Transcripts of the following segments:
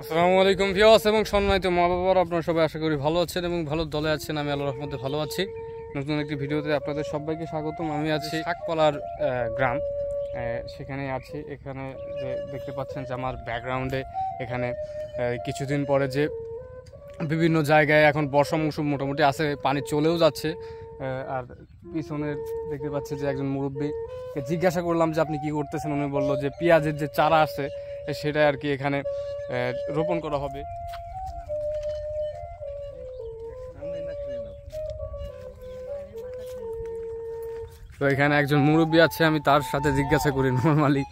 আসসালামু আলাইকুম ভিউয়ার্স এবং সম্মানিত মা বাবার, আপনারা সবাই আশা করি ভালো আছেন এবং ভালো দলে আছেন। আমি আল্লাহর রহমতে ভালো আছি। নতুন একটি ভিডিওতে আপনাদের সবাইকে স্বাগতম। আমি আছি শাকপালার গ্রাম, সেখানে আছি। এখানে যে দেখতে পাচ্ছেন যে আমার ব্যাকগ্রাউন্ডে এখানে কিছুদিন পরে যে বিভিন্ন জায়গায় এখন বর্ষা মৌসুম মোটামুটি আছে, পানি চলেও যাচ্ছে। আর পিছনে দেখতে পাচ্ছি যে একজন মুরব্বীকে জিজ্ঞাসা করলাম যে আপনি কি করতেছেন। উনি বললো যে পেঁয়াজের যে চারা আছে সেটা আর কি এখানে রোপণ করা হবে। তো এখানে একজন মুরব্বী আছে, আমি তার সাথে জিজ্ঞাসা করি। নরমালি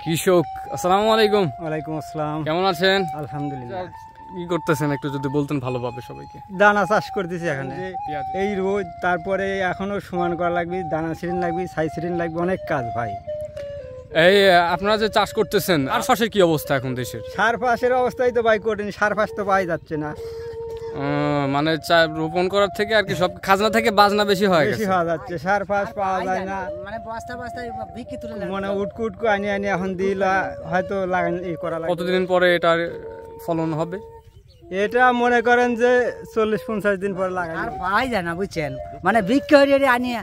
কৃষক। আসসালামু আলাইকুম। ওয়ালাইকুম আসসালাম। কেমন আছেন? আলহামদুলিল্লাহ। কি করতেছেন একটু যদি বলতেন ভালোভাবে সবাইকে। দানা চাষ করতেছি এখানে। এই রোদ, তারপরে এখনো সমান করা লাগবে, দানা সিরিন লাগবে, সাই সিরিন লাগবে, অনেক কাজ ভাই। এই আপনারা যে চাষ করতেছেন, আর চাষের কি অবস্থা এখন দেশের? সার ফাঁসের অবস্থাই তো ভাই কঠিন, সার ফাঁস তো পাওয়া যাচ্ছে না। মানে রোপণ করার থেকে আর কি সব খাজনা থেকে বাজনা বেশি হয়, বেশি হওয়া যাচ্ছে, সার ফাঁস পাওয়া যায় না। মানে বস্তা বস্তা বিক্রি তুলে মানে উটকু আনি এখন দিলা হয়তো লাগান ই করা লাগে। কতদিন পরে এটার ফলন হবে? এটা মনে করেন যে 40-50 দিন পরে লাগাই। আর পাওয়াই যায় না বুঝছেন, মানে বিক্রি হয়ে আনিয়ে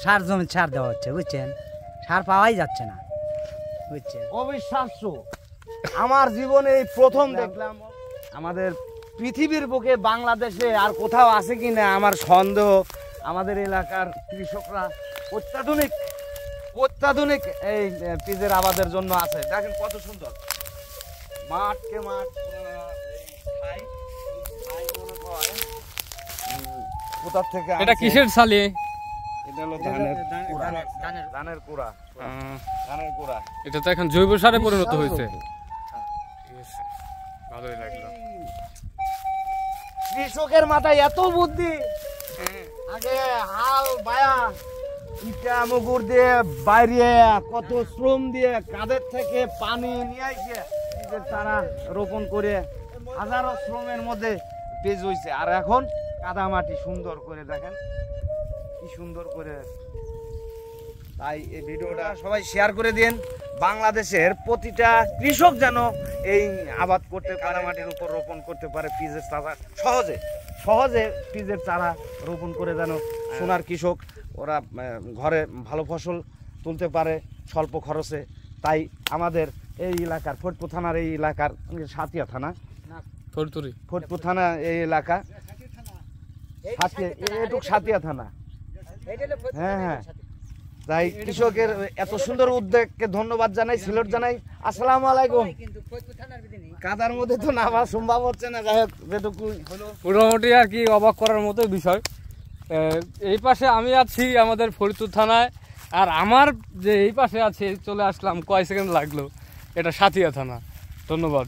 সার জমি সার দেওয়া হচ্ছে বুঝছেন, সার পাওয়াই যাচ্ছে না বুঝছেন। অবিশ্বাস্য, আমার জীবনে এই প্রথম দেখলাম। আমাদের পৃথিবীর বুকে বাংলাদেশে আর কোথাও আছে কিনা আমার সন্দেহ। আমাদের এলাকার কৃষকরা অত্যাধুনিক এই পিজের আবাদের জন্য আছে। দেখেন কত সুন্দর মাঠকে মাঠ। কোথা থেকে এটা কিসের ছালি? এটা হলো ধানের কুড়া। এটা তো এখন জৈব সারে পরিণত হয়েছে। ভালোই লাগলো। কৃষকের মাথায় এত বুদ্ধি। আগে হাল বায়া ইটা মুগুর দিয়ে বাইরে কত শ্রম দিয়ে কাদের থেকে পানি নিয়ে এসে তারা রোপণ করে হাজারো শ্রমের মধ্যে পেজ হয়েছে। আর এখন কাদা মাটি সুন্দর করে দেখেন কি সুন্দর করে। তাই এই ভিডিওটা সবাই শেয়ার করে দিন। বাংলাদেশের প্রতিটা কৃষক যেন এই আবাদ করতে পারে, মাটির উপর রোপণ করতে পারে পিজের চারা সহজে পিজের চারা রোপণ করে যেন সোনার কৃষক ওরা ঘরে ভালো ফসল তুলতে পারে স্বল্প খরচে। তাই আমাদের এই এলাকার ফরিদপুর থানার এই এলাকার সাতিয়া থানা, ফরিদপুর থানা এই এলাকা এটুক সাতিয়া থানা। হ্যাঁ, তাই কৃষকের এত সুন্দর উদ্যোগকে ধন্যবাদ জানাই, সিলেট জানাই। আসসালামু আলাইকুম। কাদার মধ্যে তো নামা সম্ভব হচ্ছে না, যাই হোক যেটুকু মোটামুটি আর কি অবাক করার মতো বিষয়। এই পাশে আমি আছি আমাদের ফরিদপুর থানায়, আর আমার যে এই পাশে আছে চলে আসলাম কয় সেকেন্ড লাগলো, এটা সাতিয়া থানা। ধন্যবাদ।